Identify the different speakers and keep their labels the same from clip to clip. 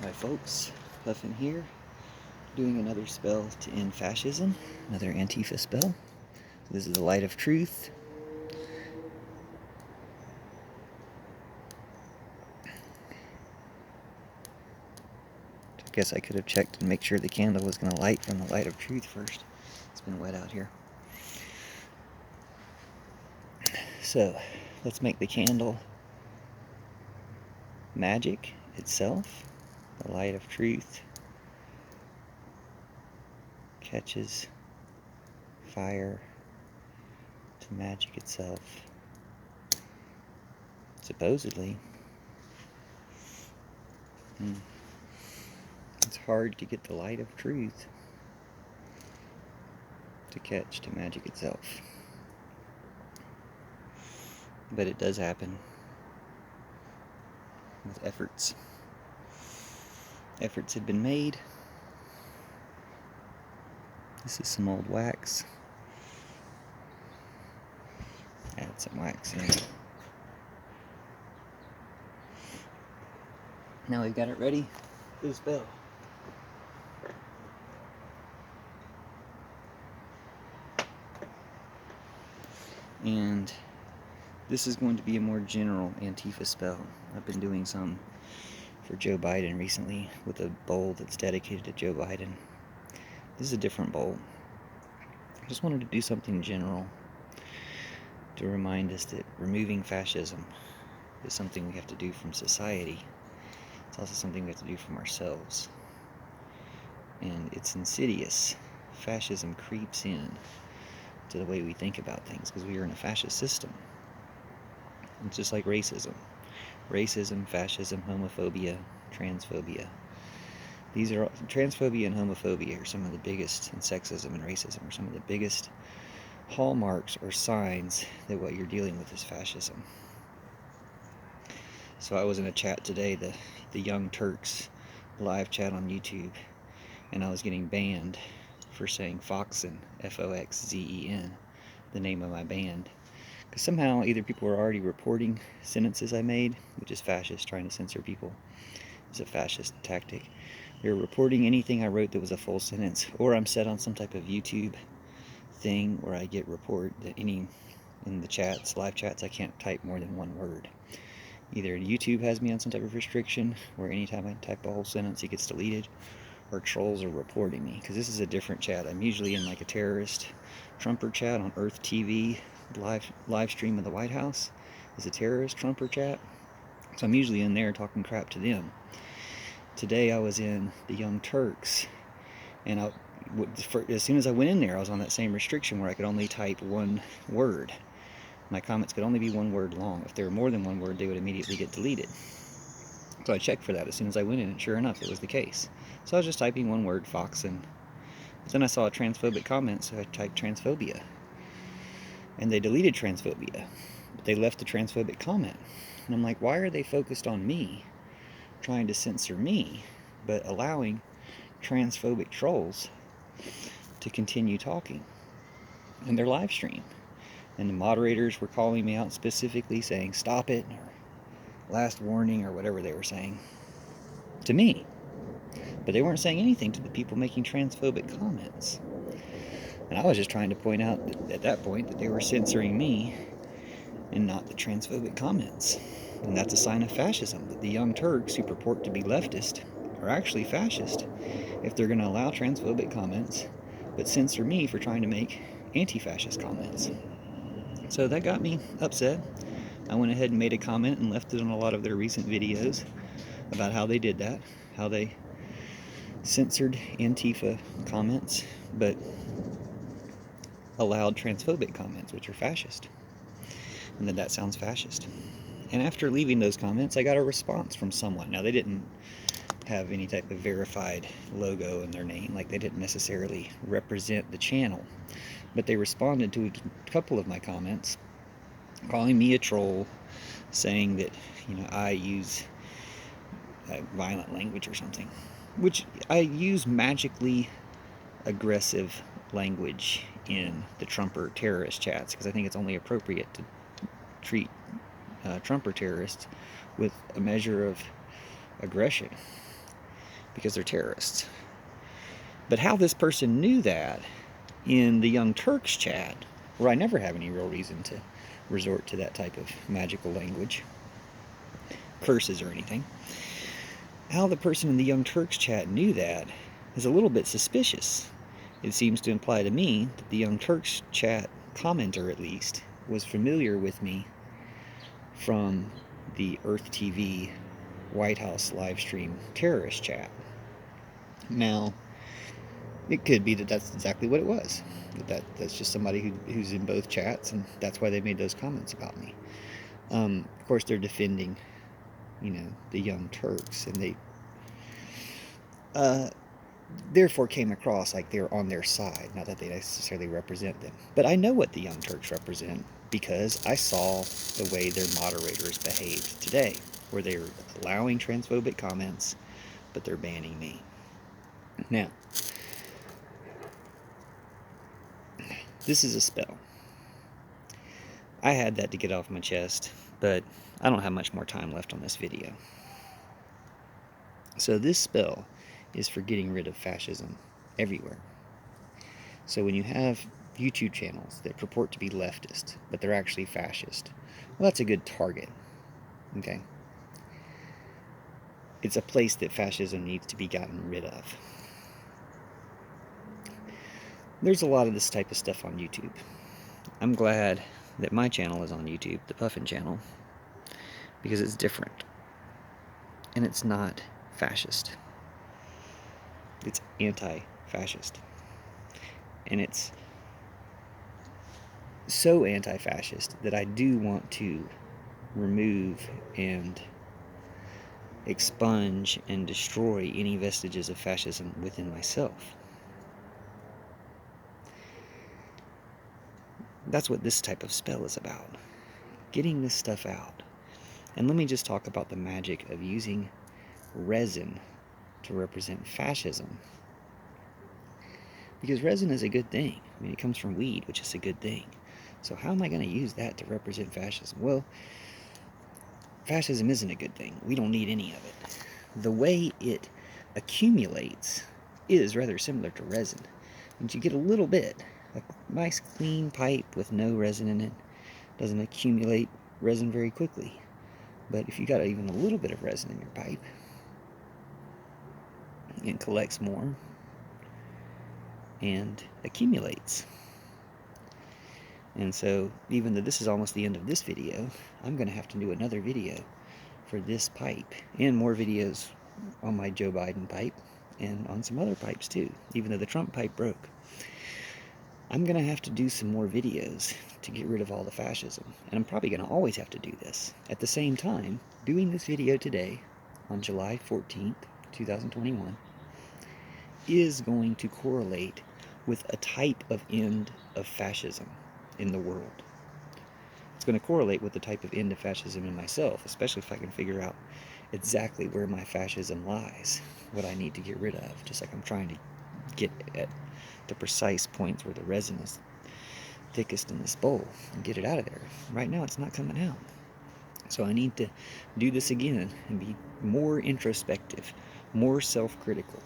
Speaker 1: Hi folks, Puffin here, doing another spell to end fascism, another Antifa spell. This is the light of truth. I guess I could have checked and make sure the candle was going to light from the light of truth first. It's been wet out here. So, let's make the candle magic itself. The light of truth catches fire to magic itself. Supposedly. It's hard to get the light of truth to catch to magic itself. But it does happen with efforts. Efforts have been made. This is some old wax. Add some wax in. Now we've got it ready for the spell. And this is going to be a more general Antifa spell. I've been doing some for Joe Biden recently with a bowl that's dedicated to Joe Biden. This is a different bowl. I just wanted to do something general to remind us that removing fascism is something we have to do from society. It's also something we have to do from ourselves. And it's insidious. Fascism creeps in to the way we think about things because we are in a fascist system. It's just like racism. Racism, fascism, homophobia, transphobia. These are transphobia and homophobia are some of the biggest, and sexism and racism are some of the biggest hallmarks or signs that what you're dealing with is fascism. So I was in a chat today, the Young Turks live chat on YouTube, and I was getting banned for saying Foxen, Foxzen, the name of my band. Because somehow either people were already reporting sentences I made, which is fascist, trying to censor people. It's a fascist tactic. They were reporting anything I wrote that was a full sentence, or I'm set on some type of YouTube thing where I get report that in the chats, live chats, I can't type more than one word. Either YouTube has me on some type of restriction, where anytime I type a whole sentence it gets deleted, or trolls are reporting me, because this is a different chat. I'm usually in like a terrorist Trumper chat on Earth TV, live stream of the White House is a terrorist Trumper chat, so I'm usually in there talking crap to them. Today I was in the Young Turks, and as soon as I went in there I was on that same restriction where I could only type one word. My comments could only be one word long. If they were more than one word, they would immediately get deleted. So I checked for that as soon as I went in, and sure enough, it was the case. So I was just typing one word, Foxen. But then I saw a transphobic comment, so I typed transphobia. And they deleted transphobia. But they left the transphobic comment. And I'm like, why are they focused on me, trying to censor me, but allowing transphobic trolls to continue talking in their live stream? And the moderators were calling me out specifically saying, stop it, or last warning, or whatever they were saying to me. But they weren't saying anything to the people making transphobic comments. And I was just trying to point out at that point that they were censoring me and not the transphobic comments. And that's a sign of fascism, that the Young Turks who purport to be leftist are actually fascist if they're going to allow transphobic comments but censor me for trying to make anti-fascist comments. So that got me upset. I went ahead and made a comment and left it on a lot of their recent videos about how they did that, how they censored Antifa comments but allowed transphobic comments, which are fascist, and that sounds fascist. And after leaving those comments, I got a response from someone. Now, they didn't have any type of verified logo in their name, like they didn't necessarily represent the channel, but they responded to a couple of my comments, calling me a troll, saying that, I use violent language or something, which I use magically aggressive language in the Trumper terrorist chats because I think it's only appropriate to treat Trumper terrorists with a measure of aggression. because they're terrorists. But how this person knew that in the Young Turks chat, where I never have any real reason to resort to that type of magical language, curses or anything, how the person in the Young Turks chat knew that is a little bit suspicious. It seems to imply to me that the Young Turks chat commenter, at least, was familiar with me from the Earth TV White House live stream terrorist chat. Now, it could be that that's exactly what it was. That's just somebody who's in both chats, and that's why they made those comments about me. Of course, they're defending, the Young Turks, and they therefore came across like they're on their side, not that they necessarily represent them. But I know what the Young Turks represent because I saw the way their moderators behaved today, where they're allowing transphobic comments, but they're banning me. Now, this is a spell. I had that to get off my chest, but I don't have much more time left on this video. So this spell is for getting rid of fascism everywhere. So when you have YouTube channels that purport to be leftist, but they're actually fascist, well, that's a good target, okay? It's a place that fascism needs to be gotten rid of. There's a lot of this type of stuff on YouTube. I'm glad that my channel is on YouTube, the Puffin channel, because it's different. And it's not fascist. It's anti-fascist. And it's so anti-fascist that I do want to remove and expunge and destroy any vestiges of fascism within myself. That's what this type of spell is about. Getting this stuff out. And let me just talk about the magic of using resin to represent fascism. Because resin is a good thing. I mean, it comes from weed, which is a good thing. So how am I going to use that to represent fascism? Well, fascism isn't a good thing. We don't need any of it. The way it accumulates is rather similar to resin. And you get a little bit, a nice clean pipe with no resin in it, doesn't accumulate resin very quickly. But if you got even a little bit of resin in your pipe, it collects more and accumulates. And so, even though this is almost the end of this video, I'm going to have to do another video for this pipe, and more videos on my Joe Biden pipe, and on some other pipes too, even though the Trump pipe broke. I'm going to have to do some more videos to get rid of all the fascism, and I'm probably going to always have to do this. At the same time, doing this video today, on July 14th, 2021, is going to correlate with a type of end of fascism in the world. It's going to correlate with the type of end of fascism in myself, especially if I can figure out exactly where my fascism lies, what I need to get rid of, just like I'm trying to get at the precise points where the resin is thickest in this bowl and get it out of there. Right now it's not coming out. So I need to do this again and be more introspective, more self-critical,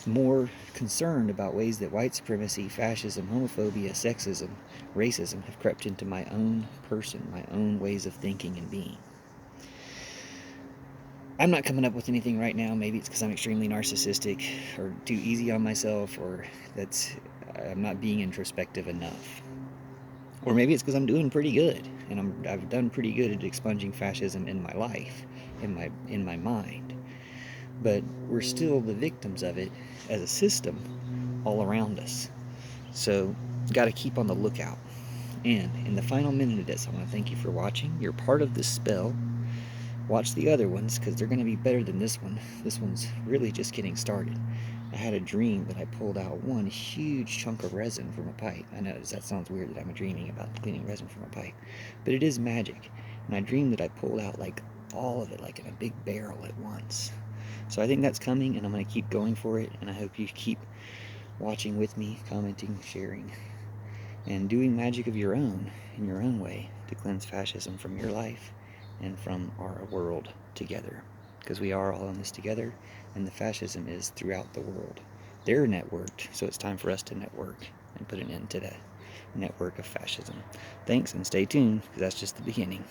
Speaker 1: more concerned about ways that white supremacy, fascism, homophobia, sexism, racism have crept into my own person, my own ways of thinking and being. I'm not coming up with anything right now. Maybe it's because I'm extremely narcissistic or too easy on myself, or I'm not being introspective enough. Or maybe it's because I'm doing pretty good, and I've done pretty good at expunging fascism in my life, in my mind. But we're still the victims of it as a system all around us. So, got to keep on the lookout. And in the final minute of this, I want to thank you for watching. You're part of this spell. Watch the other ones, because they're going to be better than this one. This one's really just getting started. I had a dream that I pulled out one huge chunk of resin from a pipe. I know that sounds weird that I'm dreaming about cleaning resin from a pipe, but it is magic. And I dreamed that I pulled out like all of it, like in a big barrel at once. So I think that's coming, and I'm going to keep going for it, and I hope you keep watching with me, commenting, sharing, and doing magic of your own, in your own way, to cleanse fascism from your life and from our world together. because we are all in this together, and the fascism is throughout the world. They're networked, so it's time for us to network and put an end to that network of fascism. Thanks, and stay tuned, because that's just the beginning.